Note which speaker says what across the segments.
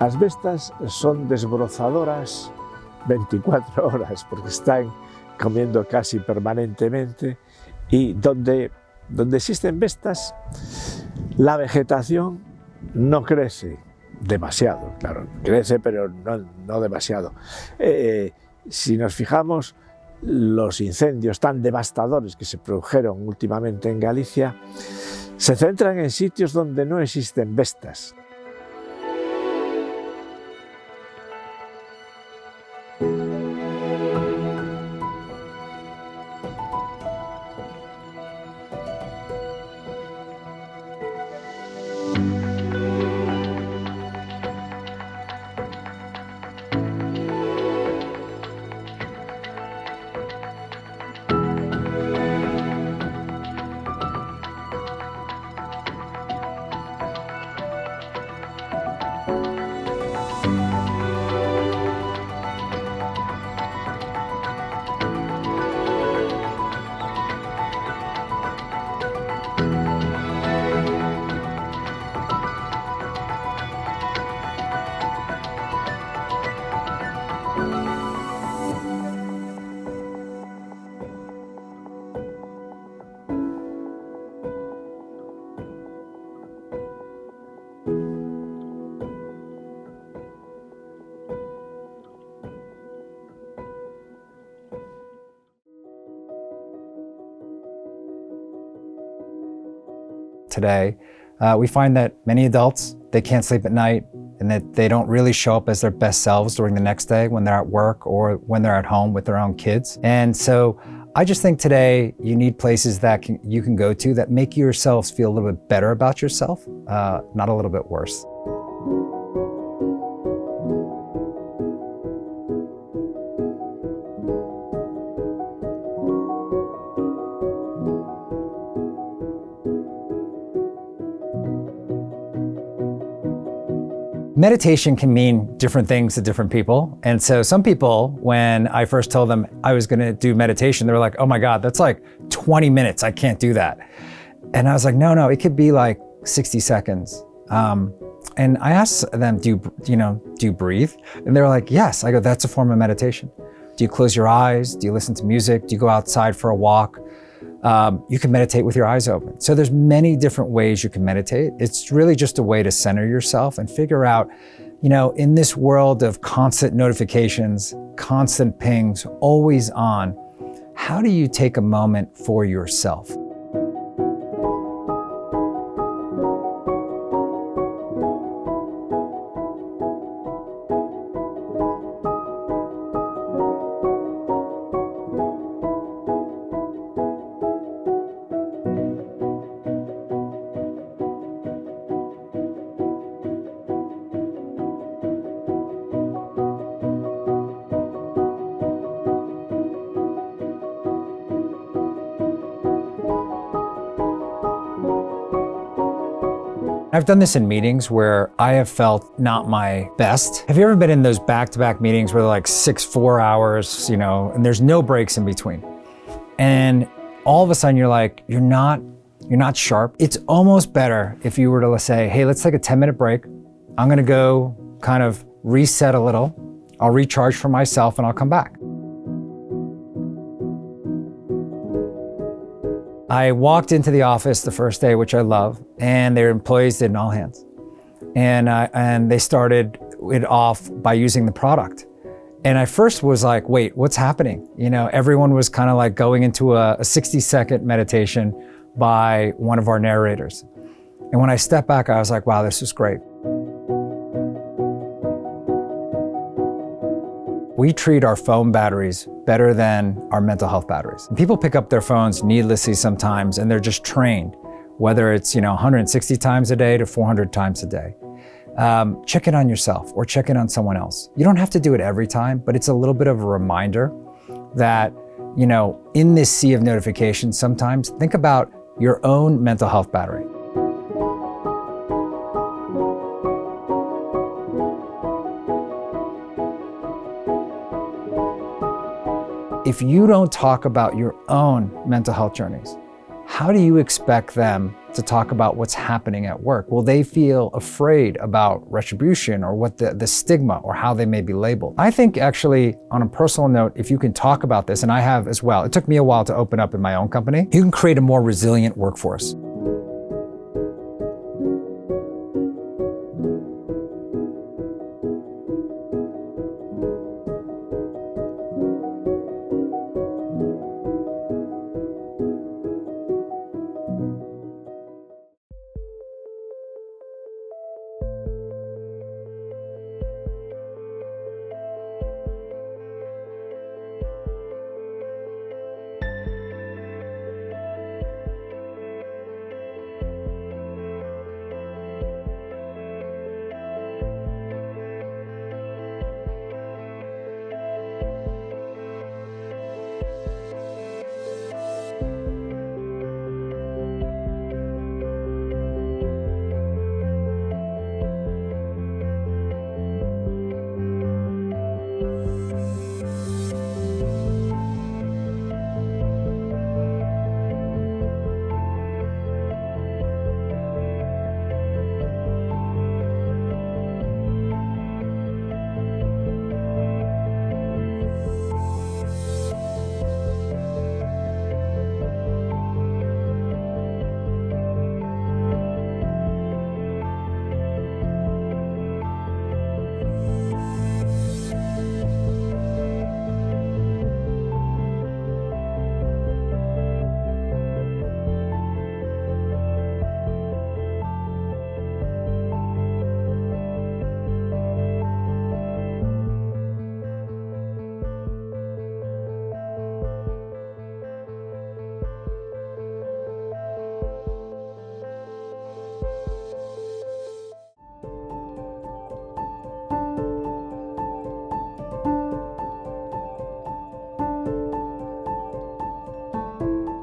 Speaker 1: Las vestas son desbrozadoras 24 horas porque están comiendo casi permanentemente y donde existen vestas la vegetación no crece demasiado, claro, crece pero no demasiado. Si nos fijamos, los incendios tan devastadores que se produjeron últimamente en Galicia se centran en sitios donde no existen vestas.
Speaker 2: Today, we find that many adults, they can't sleep at night and that they don't really show up as their best selves during the next day when they're at work or when they're at home with their own kids. And so I just think today you need places that you can go to that make yourselves feel a little bit better about yourself, not a little bit worse. Meditation can mean different things to different people. And so some people, when I first told them I was gonna do meditation, they were like, oh my God, that's like 20 minutes, I can't do that. And I was like, no, it could be like 60 seconds. And I asked them, do you breathe? And they were like, yes. I go, that's a form of meditation. Do you close your eyes? Do you listen to music? Do you go outside for a walk? You can meditate with your eyes open. So there's many different ways you can meditate. It's really just a way to center yourself and figure out, in this world of constant notifications, constant pings, always on, how do you take a moment for yourself? I've done this in meetings where I have felt not my best. Have you ever been in those back-to-back meetings where they're like 4 hours, and there's no breaks in between? And all of a sudden you're like, you're not sharp. It's almost better if you were to say, hey, let's take a 10-minute break. I'm gonna go kind of reset a little. I'll recharge for myself and I'll come back. I walked into the office the first day, which I love, and their employees did an all hands. And they started it off by using the product. And I first was like, wait, what's happening? You know, everyone was kind of like going into a 60-second meditation by one of our narrators. And when I stepped back, I was like, wow, this is great. We treat our phone batteries better than our mental health batteries. People pick up their phones needlessly sometimes, and they're just trained, whether it's 160 times a day to 400 times a day. Check in on yourself or check in on someone else. You don't have to do it every time, but it's a little bit of a reminder that, in this sea of notifications, sometimes think about your own mental health battery. If you don't talk about your own mental health journeys, how do you expect them to talk about what's happening at work? Will they feel afraid about retribution or what the stigma or how they may be labeled? I think actually, on a personal note, if you can talk about this, and I have as well, it took me a while to open up in my own company, you can create a more resilient workforce.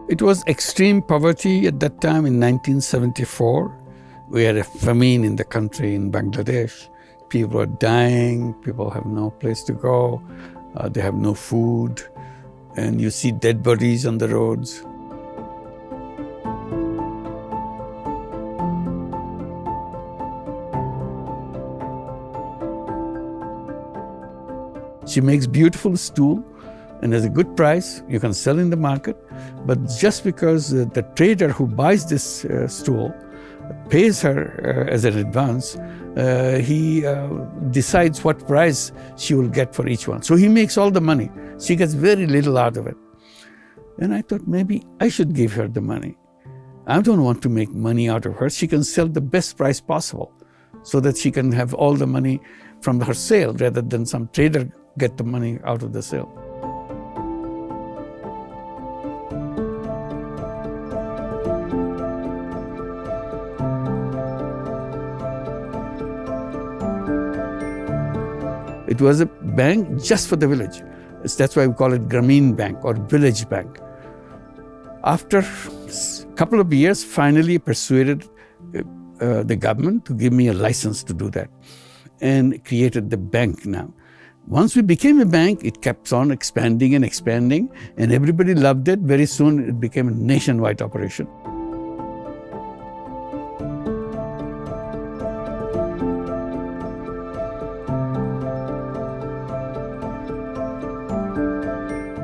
Speaker 3: It was extreme poverty at that time in 1974. We had a famine in the country, in Bangladesh. People are dying, people have no place to go, they have no food, and you see dead bodies on the roads. She makes beautiful stool, and at a good price, you can sell in the market. But just because the trader who buys this stool pays her as an advance, he decides what price she will get for each one. So he makes all the money. She gets very little out of it. And I thought maybe I should give her the money. I don't want to make money out of her. She can sell the best price possible so that she can have all the money from her sale rather than some trader get the money out of the sale. It was a bank just for the village. That's why we call it Grameen Bank or Village Bank. After a couple of years, finally persuaded the government to give me a license to do that and created the bank now. Once we became a bank, it kept on expanding and expanding, and everybody loved it. Very soon, it became a nationwide operation.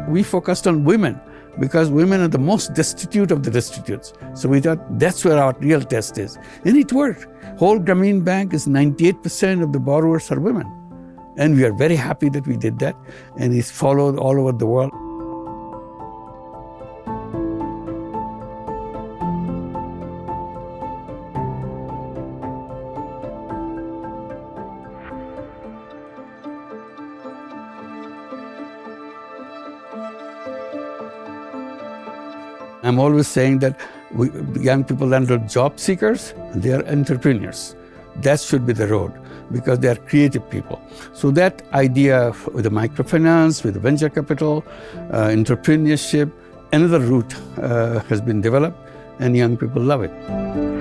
Speaker 3: We focused on women because women are the most destitute of the destitutes. So we thought that's where our real test is. And it worked. Whole Grameen Bank is 98% of the borrowers are women. And we are very happy that we did that, and it's followed all over the world. I'm always saying that young people are not job seekers, they are entrepreneurs. That should be the road, because they are creative people. So that idea with the microfinance, with the venture capital, entrepreneurship, another route has been developed, and young people love it.